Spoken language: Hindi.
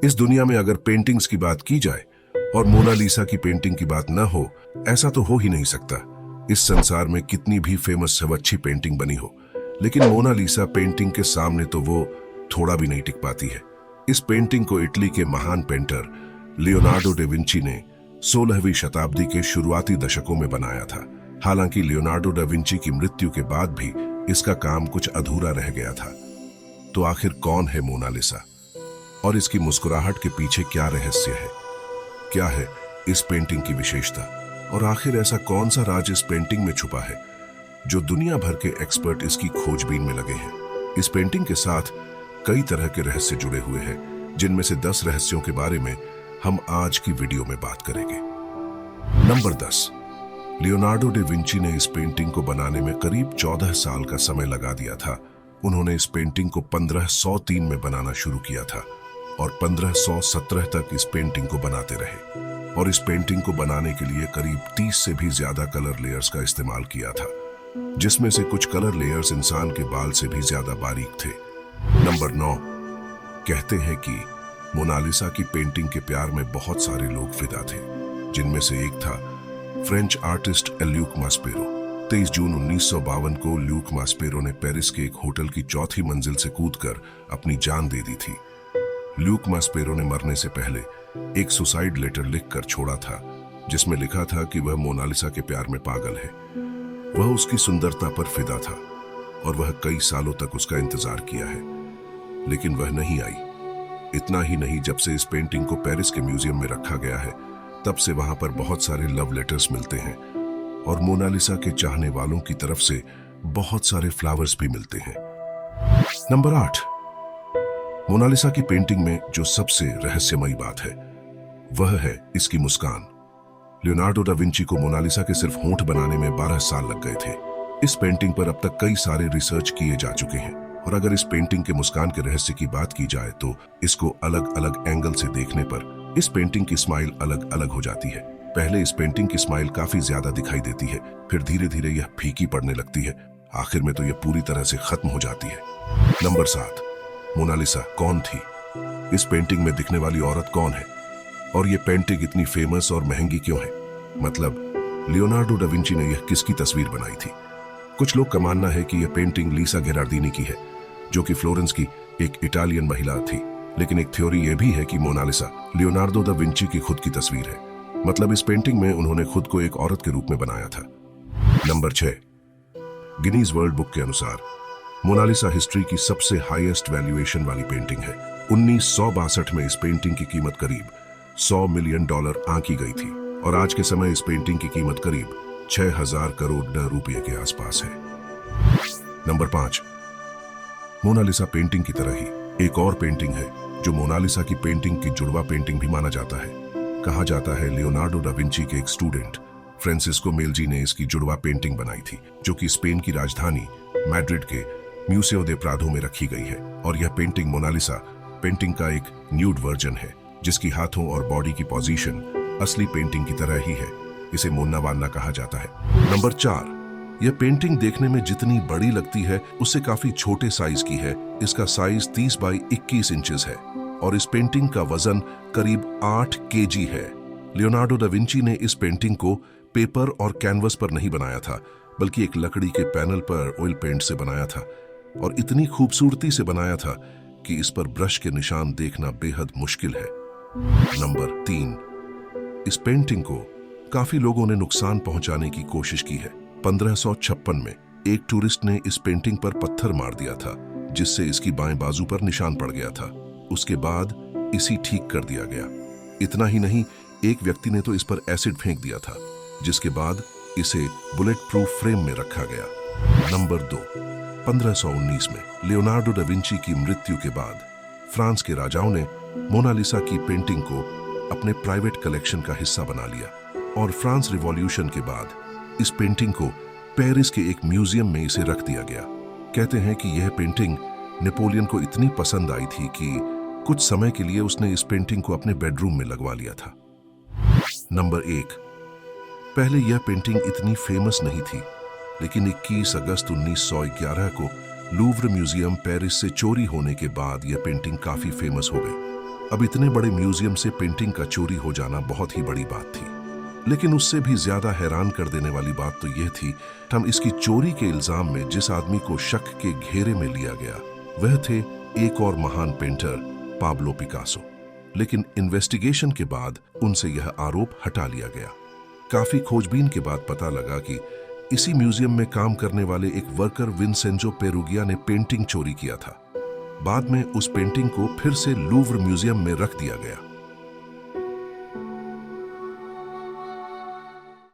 इस दुनिया में अगर पेंटिंग्स की बात की जाए और मोनालिसा की पेंटिंग की बात न हो, ऐसा तो हो ही नहीं सकता। इस संसार में कितनी भी फेमस सब अच्छी पेंटिंग बनी हो, लेकिन मोनालिसा पेंटिंग के सामने तो वो थोड़ा भी नहीं टिक पाती है। इस पेंटिंग को इटली के महान पेंटर लियोनार्डो डा विंची ने 16वीं शताब्दी के शुरुआती दशकों में बनाया था। हालांकि लियोनार्डो डा विंची की मृत्यु के बाद भी इसका काम कुछ अधूरा रह गया था। तो आखिर कौन है मोनालिसा और इसकी मुस्कुराहट के पीछे क्या रहस्य है? क्या है इस पेंटिंग की विशेषता और आखिर ऐसा कौन सा राज इस पेंटिंग में छुपा है जो दुनिया भर के एक्सपर्ट इसकी खोजबीन में लगे हैं? इस पेंटिंग के साथ कई तरह के रहस्य जुड़े हुए हैं, जिनमें से 10 रहस्यों के बारे में हम आज की वीडियो में बात करेंगे। नंबर 10, लियोनार्डो डा विंची ने इस पेंटिंग को बनाने में करीब 14 साल का समय लगा दिया था। उन्होंने इस पेंटिंग को 1503 में बनाना शुरू किया था और 1517 तक इस पेंटिंग को बनाते रहे। और इस पेंटिंग को बनाने के लिए करीब 30 से भी ज्यादा कलर लेयर्स का इस्तेमाल किया था, जिसमें से कुछ कलर लेयर्स इंसान के बाल से भी ज्यादा बारीक थे। नंबर 9, कहते हैं कि मोनालिसा की पेंटिंग के प्यार में बहुत सारे लोग फिदा थे, जिनमें से एक था फ्रेंच आर्टिस्ट ल्यूक मास्पेरो। 23 जून 1952 को ल्यूक मास्पेरो ने पेरिस के एक होटल की 4थी मंजिल से कूदकर अपनी जान दे दी थी। ल्यूक मास्पेरो ने मरने से पहले एक सुसाइड लेटर लिखकर छोड़ा था, जिसमें लिखा था कि वह मोनालिसा के प्यार में पागल है। वह उसकी सुंदरता पर फिदा था और वह कई सालों तक उसका इंतजार किया है, लेकिन वह नहीं आई। इतना ही नहीं, जब से इस पेंटिंग को पेरिस के म्यूजियम में रखा गया है, तब से वहां पर बहुत सारे लव लेटर्स मिलते हैं और मोनालिसा के चाहने वालों की तरफ से बहुत सारे फ्लावर्स भी मिलते हैं। नंबर 8, मोनालिसा की पेंटिंग में जो सबसे रहस्यमयी बात है वह है इसकी मुस्कान। लियोनार्डो डा विंची को मोनालिसा के सिर्फ होंठ बनाने में 12 साल लग गए थे। इस पेंटिंग पर अब तक कई सारे रिसर्च किए जा चुके हैं और अगर इस पेंटिंग के मुस्कान के रहस्य की बात की जाए तो इसको अलग अलग एंगल से देखने पर इस पेंटिंग की स्माइल अलग अलग हो जाती है। पहले इस पेंटिंग की स्माइल काफी ज्यादा दिखाई देती है, फिर धीरे धीरे यह फीकी पड़ने लगती है, आखिर में तो यह पूरी तरह से खत्म हो जाती है। नंबर 7, मोनालिसा कौन थी? इस पेंटिंग में दिखने वाली औरत कौन है और यह पेंटिंग इतनी फेमस और महंगी क्यों है? मतलब लियोनार्डो डा विंची ने यह किसकी तस्वीर बनाई थी? कुछ लोग का मानना है कि यह पेंटिंग लीसा घेरार्डिनी की है, जो कि फ्लोरेंस की एक इटालियन महिला थी, लेकिन एक थ्योरी यह भी है कि मोनालिसा लियोनार्डो डा विंची की खुद की तस्वीर है। मतलब इस पेंटिंग में उन्होंने खुद को एक औरत के रूप में बनाया था। नंबर 6, गिनीज वर्ल्ड बुक के अनुसार मोनालिसा हिस्ट्री की सबसे हाईएस्ट वैल्यूएशन वाली पेंटिंग है। 1962 में इस पेंटिंग की कीमत करीब $100 मिलियन आंकी गई थी और आज के समय इस पेंटिंग की कीमत करीब 6000 करोड़ रुपए के आसपास है। नंबर 5, मोनालिसा पेंटिंग की तरह ही एक और पेंटिंग है जो मोनालिसा की पेंटिंग की जुड़वा पेंटिंग भी माना जाता है। कहा जाता है लियोनार्डो डा विंची के एक स्टूडेंट फ्रांसिस्को मेलजी ने इसकी जुड़वा पेंटिंग बनाई थी, जो कि स्पेन की राजधानी मैड्रिड के म्यूसियो दे प्रादो में रखी गई है। और यह पेंटिंग मोनालिसा पेंटिंग का एक न्यूड वर्जन है, जिसकी हाथों और बॉडी की पोजीशन असली पेंटिंग की तरह ही है। इसे मोन्ना वान्ना कहा जाता है। नंबर 4, यह पेंटिंग देखने में जितनी बड़ी लगती है उससे काफी छोटे साइज की है। इसका साइज 30 बाई 21 इंचेस है और इस पेंटिंग का वजन करीब 8 केजी है। लियोनार्डो डा विंची ने इस पेंटिंग को पेपर और कैनवस पर नहीं बनाया था, बल्कि एक लकड़ी के पैनल पर ऑयल पेंट से बनाया था और इतनी खूबसूरती से बनाया था कि इस पर ब्रश के निशान देखना बेहद मुश्किल है। नंबर 3, इस पेंटिंग को काफी लोगों ने नुकसान पहुंचाने की कोशिश की है। 1556 में एक टूरिस्ट ने इस पेंटिंग पर पत्थर मार दिया था, जिससे इसकी बाएं बाजू पर निशान पड़ गया था। उसके बाद इसी ठीक कर दिया गया। इतना ही नहीं, एक व्यक्ति ने तो इस पर एसिड फेंक दिया था, जिसके बाद इसे बुलेट प्रूफ फ्रेम में रखा गया। नंबर 2, 1519 में लियोनार्डो डा विंची की मृत्यु के बाद फ्रांस के राजाओं ने मोनालिसा की पेंटिंग को अपने प्राइवेट कलेक्शन का हिस्सा बना लिया और फ्रांस रिवॉल्यूशन के बाद इस पेंटिंग को पेरिस के एक म्यूजियम में इसे रख दिया गया। कहते हैं कि यह पेंटिंग नेपोलियन को इतनी पसंद आई थी कि कुछ समय के लिए उसने इस पेंटिंग को अपने बेडरूम में लगवा लिया था। नंबर 1, पहले यह पेंटिंग इतनी फेमस नहीं थी, लेकिन 21 अगस्त 1911 को लूव्र म्यूजियम पेरिस से चोरी होने के बाद यह पेंटिंग काफी फेमस हो गई। अब इतने बड़े म्यूजियम से पेंटिंग का चोरी हो जाना बहुत ही बड़ी बात थी, लेकिन उससे भी ज्यादा हैरान कर देने वाली बात तो यह थी हम इसकी चोरी के इल्जाम में जिस आदमी को शक के घेरे में लिया गया वह थे एक और महान पेंटर पाब्लो पिकासो। लेकिन इन्वेस्टिगेशन के बाद उनसे यह आरोप हटा लिया गया। काफी खोजबीन के बाद पता लगा कि इसी म्यूजियम में काम करने वाले एक वर्कर विंसेंजो पेरुगिया ने पेंटिंग चोरी किया था। बाद में उस पेंटिंग को फिर से लूव्र म्यूजियम में रख दिया गया।